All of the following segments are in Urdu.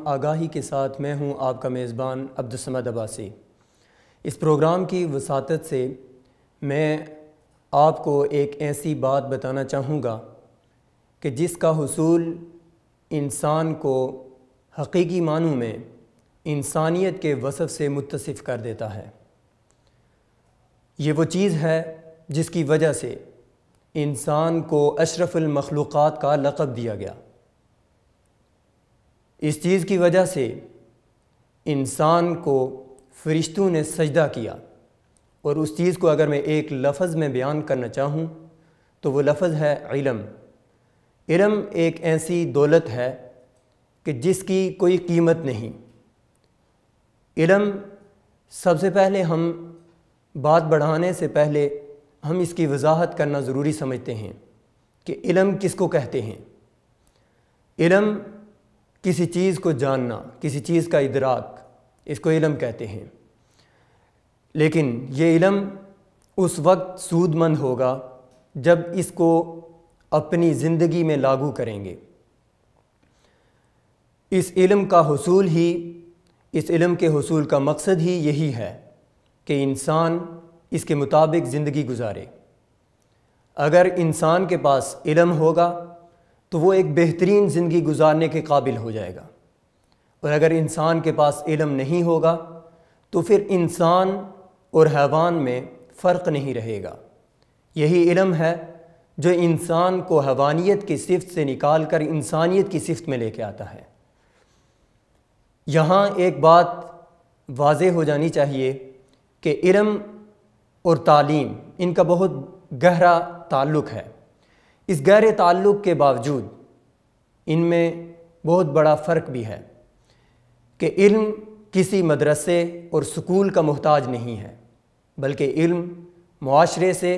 آگاہی کے ساتھ میں ہوں آپ کا میزبان عبدالصمد عباسی۔ اس پروگرام کی وساطت سے میں آپ کو ایک ایسی بات بتانا چاہوں گا کہ جس کا حصول انسان کو حقیقی معنوں میں انسانیت کے وصف سے متصف کر دیتا ہے۔ یہ وہ چیز ہے جس کی وجہ سے انسان کو اشرف المخلوقات کا لقب دیا گیا۔ اس چیز کی وجہ سے انسان کو فرشتوں نے سجدہ کیا، اور اس چیز کو اگر میں ایک لفظ میں بیان کرنا چاہوں تو وہ لفظ ہے علم۔ علم ایک ایسی دولت ہے کہ جس کی کوئی قیمت نہیں۔ علم سب سے پہلے ہم بات بڑھانے سے پہلے ہم اس کی وضاحت کرنا ضروری سمجھتے ہیں کہ علم کس کو کہتے ہیں۔ علم کسی چیز کو جاننا، کسی چیز کا ادراک، اس کو علم کہتے ہیں۔ لیکن یہ علم اس وقت سود مند ہوگا جب اس کو اپنی زندگی میں لاگو کریں گے۔ اس علم کا حصول ہی، اس علم کے حصول کا مقصد ہی یہی ہے کہ انسان اس کے مطابق زندگی گزارے۔ اگر انسان کے پاس علم ہوگا تو وہ ایک بہترین زندگی گزارنے کے قابل ہو جائے گا، اور اگر انسان کے پاس علم نہیں ہوگا تو پھر انسان اور حیوان میں فرق نہیں رہے گا۔ یہی علم ہے جو انسان کو حیوانیت کی صفت سے نکال کر انسانیت کی صفت میں لے کے آتا ہے۔ یہاں ایک بات واضح ہو جانی چاہیے کہ علم اور تعلیم ان کا بہت گہرا تعلق ہے۔ اس گہرے تعلق کے باوجود ان میں بہت بڑا فرق بھی ہے کہ علم کسی مدرسے اور سکول کا محتاج نہیں ہے، بلکہ علم معاشرے سے،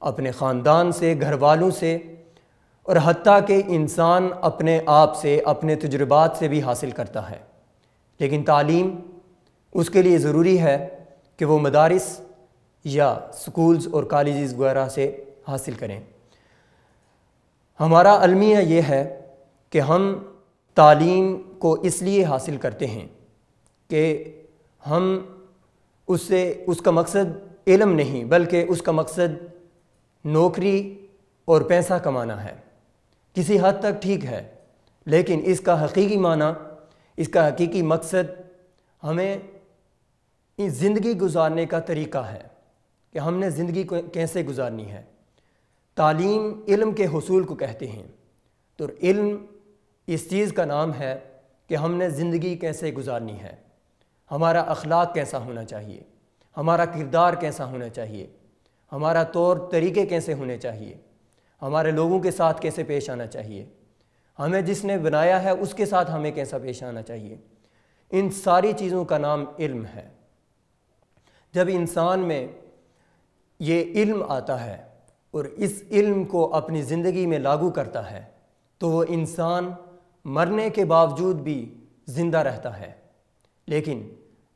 اپنے خاندان سے، گھر والوں سے، اور حتیٰ کہ انسان اپنے آپ سے، اپنے تجربات سے بھی حاصل کرتا ہے۔ لیکن تعلیم اس کے لیے ضروری ہے کہ وہ مدارس یا سکولز اور کالجز وغیرہ سے حاصل کریں۔ ہمارا المیہ یہ ہے کہ ہم تعلیم کو اس لیے حاصل کرتے ہیں کہ ہم اس کا مقصد علم نہیں، بلکہ اس کا مقصد نوکری اور پیسہ کمانا ہے۔ کسی حد تک ٹھیک ہے، لیکن اس کا حقیقی معنی، اس کا حقیقی مقصد ہمیں زندگی گزارنے کا طریقہ ہے کہ ہم نے زندگی کو کیسے گزارنی ہے۔ تعلیم علم کے حصول کو کہتے ہیں، تو علم اس چیز کا نام ہے کہ ہم نے زندگی کیسے گزارنی ہے، ہمارا اخلاق کیسا ہونا چاہیے، ہمارا کردار کیسا ہونا چاہیے، ہمارا طور طریقے کیسے ہونے چاہیے، ہمارے لوگوں کے ساتھ کیسے پیش آنا چاہیے، ہمیں جس نے بنایا ہے اس کے ساتھ ہمیں کیسا پیش آنا چاہیے۔ ان ساری چیزوں کا نام علم ہے۔ جب انسان میں یہ علم آتا ہے اور اس علم کو اپنی زندگی میں لاگو کرتا ہے تو وہ انسان مرنے کے باوجود بھی زندہ رہتا ہے۔ لیکن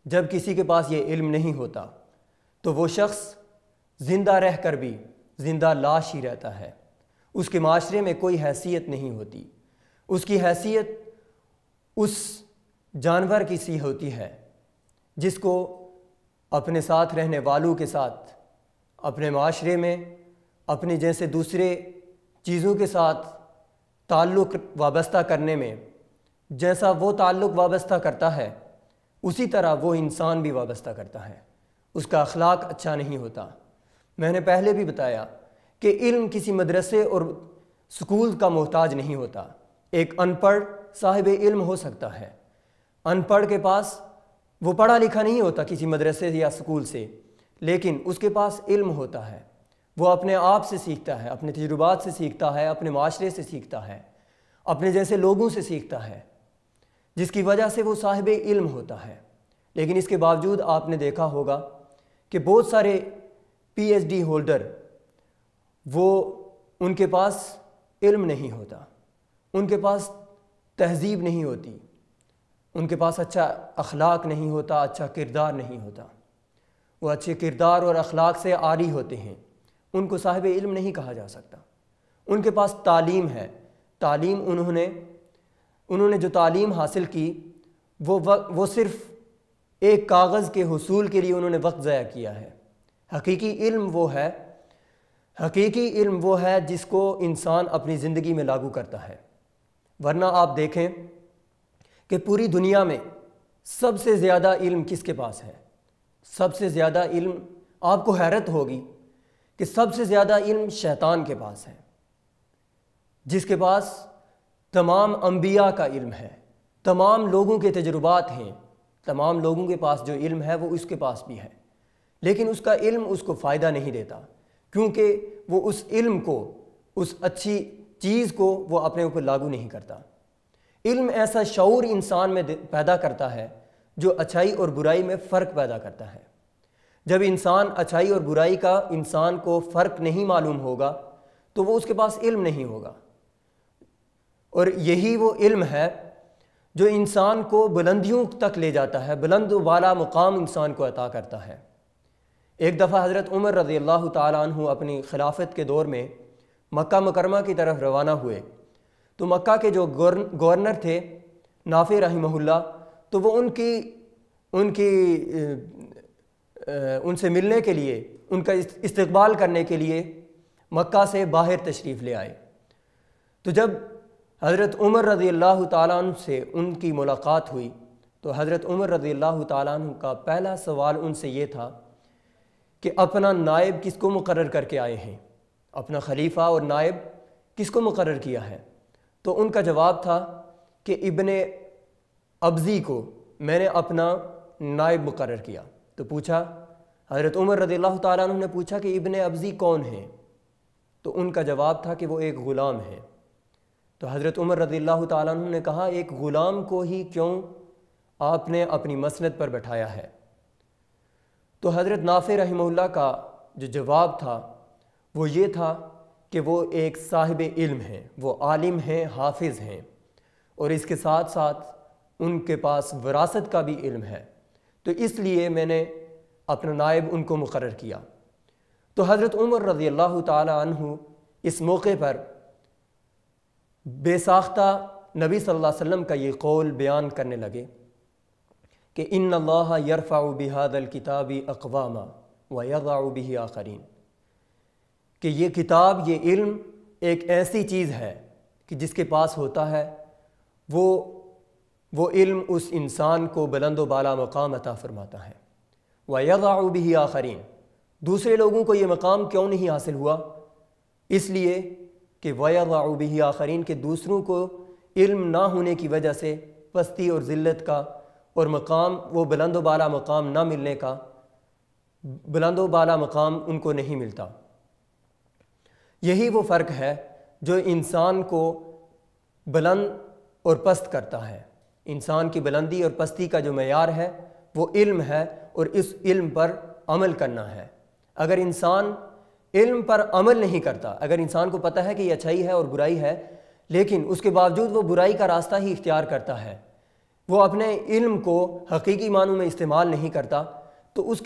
جب کسی کے پاس یہ علم نہیں ہوتا تو وہ شخص زندہ رہ کر بھی زندہ لاش ہی رہتا ہے۔ اس کے معاشرے میں کوئی حیثیت نہیں ہوتی۔ اس کی حیثیت اس جانور کی سی ہوتی ہے جس کو اپنے ساتھ رہنے والوں کے ساتھ، اپنے معاشرے میں، اپنے جیسے دوسرے چیزوں کے ساتھ تعلق وابستہ کرنے میں جیسا وہ تعلق وابستہ کرتا ہے، اسی طرح وہ انسان بھی وابستہ کرتا ہے۔ اس کا اخلاق اچھا نہیں ہوتا۔ میں نے پہلے بھی بتایا کہ علم کسی مدرسے اور سکول کا محتاج نہیں ہوتا۔ ایک ان پڑھ صاحب علم ہو سکتا ہے، ان پڑھ کے پاس وہ پڑھا لکھا نہیں ہوتا کسی مدرسے یا سکول سے، لیکن اس کے پاس علم ہوتا ہے۔ وہ اپنے آپ سے سیکھتا ہے، اپنے تجربات سے سیکھتا ہے، اپنے معاشرے سے سیکھتا ہے، اپنے جیسے لوگوں سے سیکھتا ہے، جس کی وجہ سے وہ صاحب علم ہوتا ہے۔ لیکن اس کے باوجود آپ نے دیکھا ہوگا کہ بہت سارے پی ایچ ڈی ہولڈر وہ ان کے پاس علم نہیں ہوتا، ان کے پاس تہذیب نہیں ہوتی، ان کے پاس اچھا اخلاق نہیں ہوتا، اچھا کردار نہیں ہوتا، وہ اچھے کردار اور اخلاق سے عاری ہوتے ہیں، ان کو صاحب علم نہیں کہا جا سکتا۔ ان کے پاس تعلیم ہے، تعلیم انہوں نے جو تعلیم حاصل کی وہ صرف ایک کاغذ کے حصول کے لیے انہوں نے وقت ضائع کیا ہے۔ حقیقی علم وہ ہے جس کو انسان اپنی زندگی میں لاگو کرتا ہے۔ ورنہ آپ دیکھیں کہ پوری دنیا میں سب سے زیادہ علم کس کے پاس ہے؟ سب سے زیادہ علم، آپ کو حیرت ہوگی کہ سب سے زیادہ علم شیطان کے پاس ہے، جس کے پاس تمام انبیاء کا علم ہے، تمام لوگوں کے تجربات ہیں، تمام لوگوں کے پاس جو علم ہے وہ اس کے پاس بھی ہے، لیکن اس کا علم اس کو فائدہ نہیں دیتا، کیونکہ وہ اس علم کو، اس اچھی چیز کو وہ اپنے اوپر لاگو نہیں کرتا۔ علم ایسا شعور انسان میں پیدا کرتا ہے جو اچھائی اور برائی میں فرق پیدا کرتا ہے۔ جب انسان اچھائی اور برائی کا انسان کو فرق نہیں معلوم ہوگا تو وہ اس کے پاس علم نہیں ہوگا، اور یہی وہ علم ہے جو انسان کو بلندیوں تک لے جاتا ہے، بلند و بالا مقام انسان کو عطا کرتا ہے۔ ایک دفعہ حضرت عمر رضی اللہ تعالیٰ عنہ اپنی خلافت کے دور میں مکہ مکرمہ کی طرف روانہ ہوئے، تو مکہ کے جو گورنر تھے نافع رحمہ اللہ، تو وہ ان سے ملنے کے لیے، ان کا استقبال کرنے کے لیے مکہ سے باہر تشریف لے آئے۔ تو جب حضرت عمر رضی اللہ تعالیٰ عنہ سے ان کی ملاقات ہوئی تو حضرت عمر رضی اللہ تعالیٰ عنہ کا پہلا سوال ان سے یہ تھا کہ اپنا نائب کس کو مقرر کر کے آئے ہیں، اپنا خلیفہ اور نائب کس کو مقرر کیا ہے؟ تو ان کا جواب تھا کہ ابن ابزی کو میں نے اپنا نائب مقرر کیا۔ تو پوچھا، حضرت عمر رضی اللہ تعالیٰ عنہ نے پوچھا کہ ابن ابزی کون ہیں؟ تو ان کا جواب تھا کہ وہ ایک غلام ہے۔ تو حضرت عمر رضی اللہ تعالیٰ عنہ نے کہا، ایک غلام کو ہی کیوں آپ نے اپنی مسند پر بٹھایا ہے؟ تو حضرت نافع رحمہ اللہ کا جو جواب تھا وہ یہ تھا کہ وہ ایک صاحب علم ہیں، وہ عالم ہیں، حافظ ہیں، اور اس کے ساتھ ساتھ ان کے پاس وراثت کا بھی علم ہے، تو اس لیے میں نے اپنا نائب ان کو مقرر کیا۔ تو حضرت عمر رضی اللہ تعالی عنہ اس موقع پر بے ساختہ نبی صلی اللہ علیہ وسلم کا یہ قول بیان کرنے لگے کہ ان اللہ یرفع بہذا الکتاب اقواما ویضع بہ آخرین، کہ یہ کتاب، یہ علم ایک ایسی چیز ہے کہ جس کے پاس ہوتا ہے وہ علم اس انسان کو بلند و بالا مقام عطا فرماتا ہے۔ وَيَضَعُ بِهِ آخرین، دوسرے لوگوں کو یہ مقام کیوں نہیں حاصل ہوا؟ اس لیے کہ وَيَضَعُ بِهِ آخرین، کہ دوسروں کو علم نہ ہونے کی وجہ سے پستی اور ذلت کا اور مقام، وہ بلند و بالا مقام نہ ملنے کا، بلند و بالا مقام ان کو نہیں ملتا۔ یہی وہ فرق ہے جو انسان کو بلند اور پست کرتا ہے۔ انسان کی بلندی اور پستی کا جو معیار ہے وہ علم ہے، اور اس علم پر عمل کرنا ہے۔ اگر انسان علم پر عمل نہیں کرتا، اگر انسان کو پتہ ہے کہ یہ اچھائی ہے اور برائی ہے، لیکن اس کے باوجود وہ برائی کا راستہ ہی اختیار کرتا ہے، وہ اپنے علم کو حقیقی معنوں میں استعمال نہیں کرتا، تو اس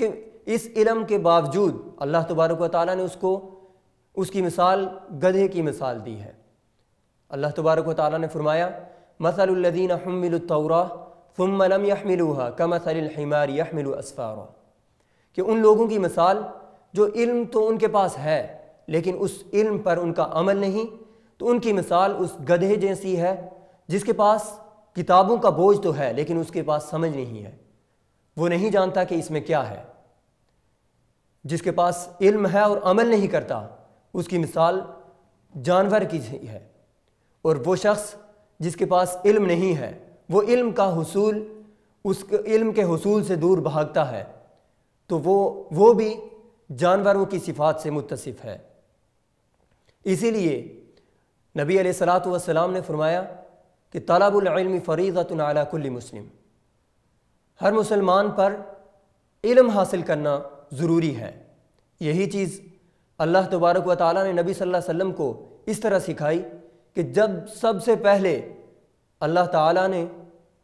علم کے باوجود اللہ تبارک و تعالیٰ نے اس کی مثال گدھے کی مثال دی ہے۔ اللہ تبارک و تعالیٰ نے فرمایا، مثل الذین حملوا التوراۃ ثم لم يحملوها كمثل الحمار يحمل اسفارا، کہ ان لوگوں کی مثال جو علم تو ان کے پاس ہے لیکن اس علم پر ان کا عمل نہیں، تو ان کی مثال اس گدھے جیسی ہے جس کے پاس کتابوں کا بوجھ تو ہے لیکن اس کے پاس سمجھ نہیں ہے، وہ نہیں جانتا کہ اس میں کیا ہے۔ جس کے پاس علم ہے اور عمل نہیں کرتا، اس کی مثال جانور کی ہے، اور وہ شخص جس کے پاس علم نہیں ہے، وہ علم کا حصول، اس علم کے حصول سے دور بھاگتا ہے، تو وہ بھی جانوروں کی صفات سے متصف ہے۔ اسی لیے نبی علیہ الصلاۃ والسلام نے فرمایا کہ طلب العلم فریضۃ علی کل مسلم، ہر مسلمان پر علم حاصل کرنا ضروری ہے۔ یہی چیز اللہ تبارک و تعالیٰ نے نبی صلی اللہ علیہ وسلم کو اس طرح سکھائی کہ جب سب سے پہلے اللہ تعالیٰ نے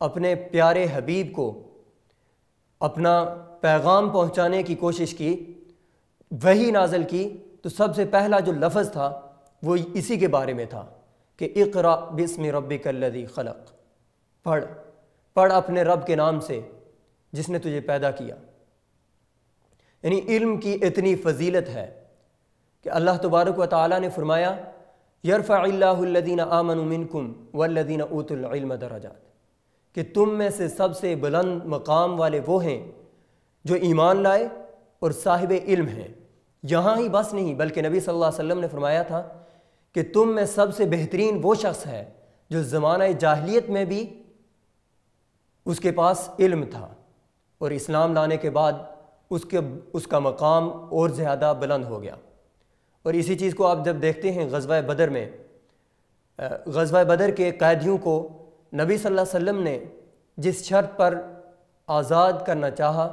اپنے پیارے حبیب کو اپنا پیغام پہنچانے کی کوشش کی، وحی نازل کی، تو سب سے پہلا جو لفظ تھا وہ اسی کے بارے میں تھا کہ اقرأ بسم ربک الذی خلق، پڑھ اپنے رب کے نام سے جس نے تجھے پیدا کیا۔ یعنی علم کی اتنی فضیلت ہے کہ اللہ تبارک و تعالیٰ نے فرمایا یرفع اللہ الذین آمنوا منکم والذین اوتوا العلم درجات، کہ تم میں سے سب سے بلند مقام والے وہ ہیں جو ایمان لائے اور صاحب علم ہیں۔ یہاں ہی بس نہیں، بلکہ نبی صلی اللہ علیہ وسلم نے فرمایا تھا کہ تم میں سب سے بہترین وہ شخص ہے جو زمانہ جاہلیت میں بھی اس کے پاس علم تھا، اور اسلام لانے کے بعد اس کا مقام اور زیادہ بلند ہو گیا۔ اور اسی چیز کو آپ جب دیکھتے ہیں غزوہ بدر میں، غزوہ بدر کے قیدیوں کو نبی صلی اللہ علیہ وسلم نے جس شرط پر آزاد کرنا چاہا،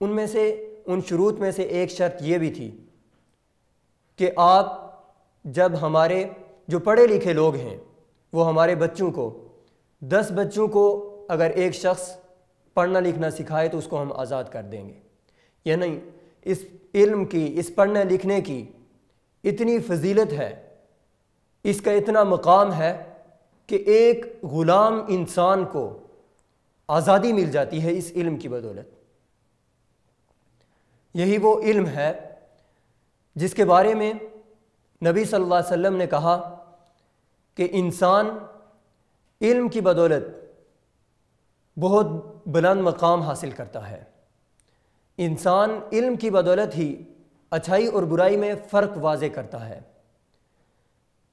ان شروط میں سے ایک شرط یہ بھی تھی کہ آپ جب ہمارے جو پڑھے لکھے لوگ ہیں وہ ہمارے بچوں کو 10 بچوں کو اگر ایک شخص پڑھنا لکھنا سکھائے تو اس کو ہم آزاد کر دیں گے۔ یعنی اس علم کی، اس پڑھنے لکھنے کی اتنی فضیلت ہے، اس کا اتنا مقام ہے کہ ایک غلام انسان کو آزادی مل جاتی ہے اس علم کی بدولت۔ یہی وہ علم ہے جس کے بارے میں نبی صلی اللہ علیہ وسلم نے کہا کہ انسان علم کی بدولت بہت بلند مقام حاصل کرتا ہے۔ انسان علم کی بدولت ہی اچھائی اور برائی میں فرق واضح کرتا ہے۔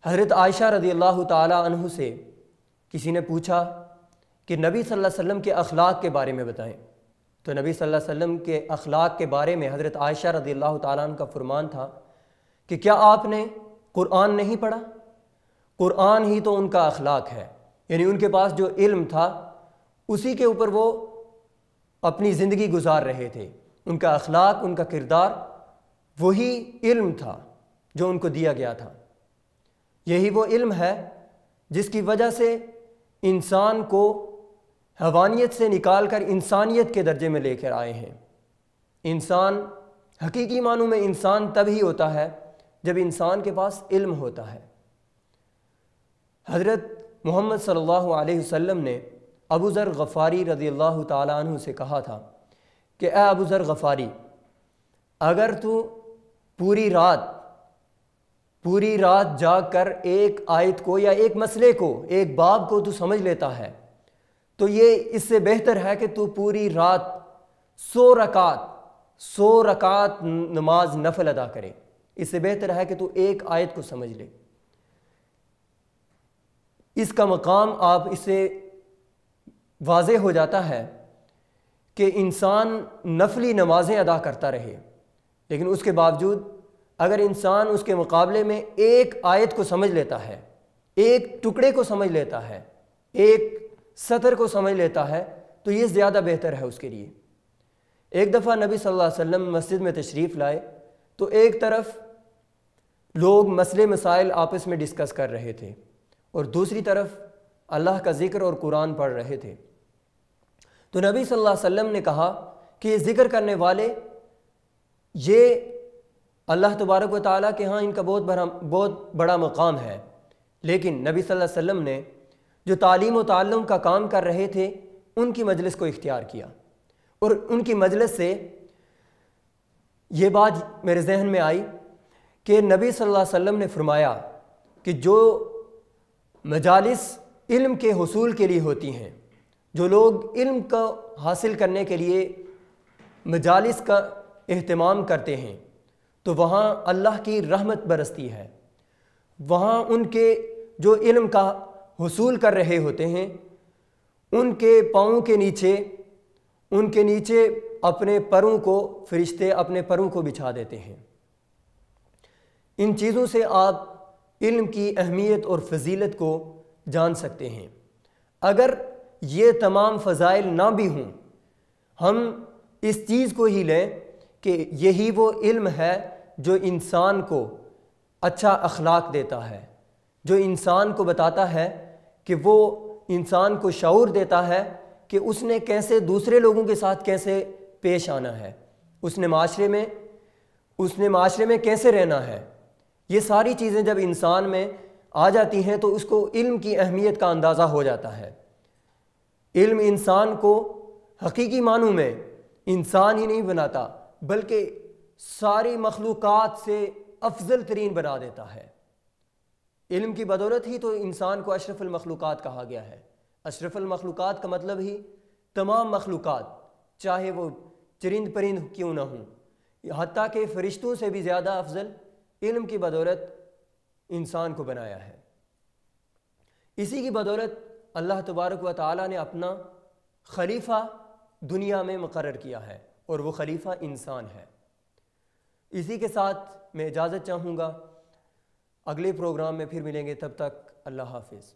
حضرت عائشہ رضی اللہ تعالی عنہ سے کسی نے پوچھا کہ نبی صلی اللہ علیہ وسلم کے اخلاق کے بارے میں بتائیں، تو نبی صلی اللہ علیہ وسلم کے اخلاق کے بارے میں حضرت عائشہ رضی اللہ تعالیٰ عنہ کا فرمان تھا کہ کیا آپ نے قرآن نہیں پڑھا؟ قرآن ہی تو ان کا اخلاق ہے۔ یعنی ان کے پاس جو علم تھا اسی کے اوپر وہ اپنی زندگی گزار رہے تھے، ان کا اخلاق، ان کا کردار وہی علم تھا جو ان کو دیا گیا تھا۔ یہی وہ علم ہے جس کی وجہ سے انسان کو حیوانیت سے نکال کر انسانیت کے درجے میں لے کر آئے ہیں۔ انسان حقیقی معنوں میں انسان تب ہی ہوتا ہے جب انسان کے پاس علم ہوتا ہے۔ حضرت محمد صلی اللہ علیہ وسلم نے ابو ذر غفاری رضی اللہ تعالیٰ عنہ سے کہا تھا کہ اے ابو ذر غفاری، اگر تو پوری رات جاگ کر ایک آیت کو یا ایک مسئلے کو، ایک باب کو تو سمجھ لیتا ہے تو یہ اس سے بہتر ہے کہ تو پوری رات 100 رکعت نماز نفل ادا کرے۔ اس سے بہتر ہے کہ تو ایک آیت کو سمجھ لے۔ اس کا مقام آپ اس سے واضح ہو جاتا ہے کہ انسان نفلی نمازیں ادا کرتا رہے، لیکن اس کے باوجود اگر انسان اس کے مقابلے میں ایک آیت کو سمجھ لیتا ہے، ایک ٹکڑے کو سمجھ لیتا ہے، ایک سطر کو سمجھ لیتا ہے، تو یہ زیادہ بہتر ہے اس کے لیے۔ ایک دفعہ نبی صلی اللہ علیہ وسلم مسجد میں تشریف لائے تو ایک طرف لوگ مسئلے مسائل آپس میں ڈسکس کر رہے تھے اور دوسری طرف اللہ کا ذکر اور قرآن پڑھ رہے تھے۔ تو نبی صلی اللہ علیہ وسلم نے کہا کہ یہ ذکر کرنے والے، یہ اللہ تبارک و تعالیٰ کے ہاں ان کا بہت بڑا مقام ہے، لیکن نبی صلی اللہ علیہ وسلم نے جو تعلیم و تعلم کا کام کر رہے تھے ان کی مجلس کو اختیار کیا، اور ان کی مجلس سے یہ بات میرے ذہن میں آئی کہ نبی صلی اللہ علیہ وسلم نے فرمایا کہ جو مجالس علم کے حصول کے لیے ہوتی ہیں، جو لوگ علم کا حاصل کرنے کے لیے مجالس کا اہتمام کرتے ہیں، تو وہاں اللہ کی رحمت برستی ہے۔ وہاں ان کے جو علم کا حصول کر رہے ہوتے ہیں، ان کے پاؤں کے نیچے اپنے پروں کو فرشتے اپنے پروں کو بچھا دیتے ہیں۔ ان چیزوں سے آپ علم کی اہمیت اور فضیلت کو جان سکتے ہیں۔ اگر یہ تمام فضائل نہ بھی ہوں ہم اس چیز کو ہی لیں کہ یہی وہ علم ہے جو انسان کو اچھا اخلاق دیتا ہے، جو انسان کو بتاتا ہے کہ وہ انسان کو شعور دیتا ہے کہ اس نے کیسے دوسرے لوگوں کے ساتھ کیسے پیش آنا ہے، اس نے معاشرے میں کیسے رہنا ہے۔ یہ ساری چیزیں جب انسان میں آ جاتی ہیں تو اس کو علم کی اہمیت کا اندازہ ہو جاتا ہے۔ علم انسان کو حقیقی معنوں میں انسان ہی نہیں بناتا بلکہ ساری مخلوقات سے افضل ترین بنا دیتا ہے۔ علم کی بدولت ہی تو انسان کو اشرف المخلوقات کہا گیا ہے۔ اشرف المخلوقات کا مطلب ہی تمام مخلوقات، چاہے وہ چرند پرند کیوں نہ ہوں، حتیٰ کہ فرشتوں سے بھی زیادہ افضل علم کی بدولت انسان کو بنایا ہے۔ اسی کی بدولت اللہ تبارک و تعالیٰ نے اپنا خلیفہ دنیا میں مقرر کیا ہے، اور وہ خلیفہ انسان ہے۔ اسی کے ساتھ میں اجازت چاہوں گا، اگلے پروگرام میں پھر ملیں گے، تب تک اللہ حافظ۔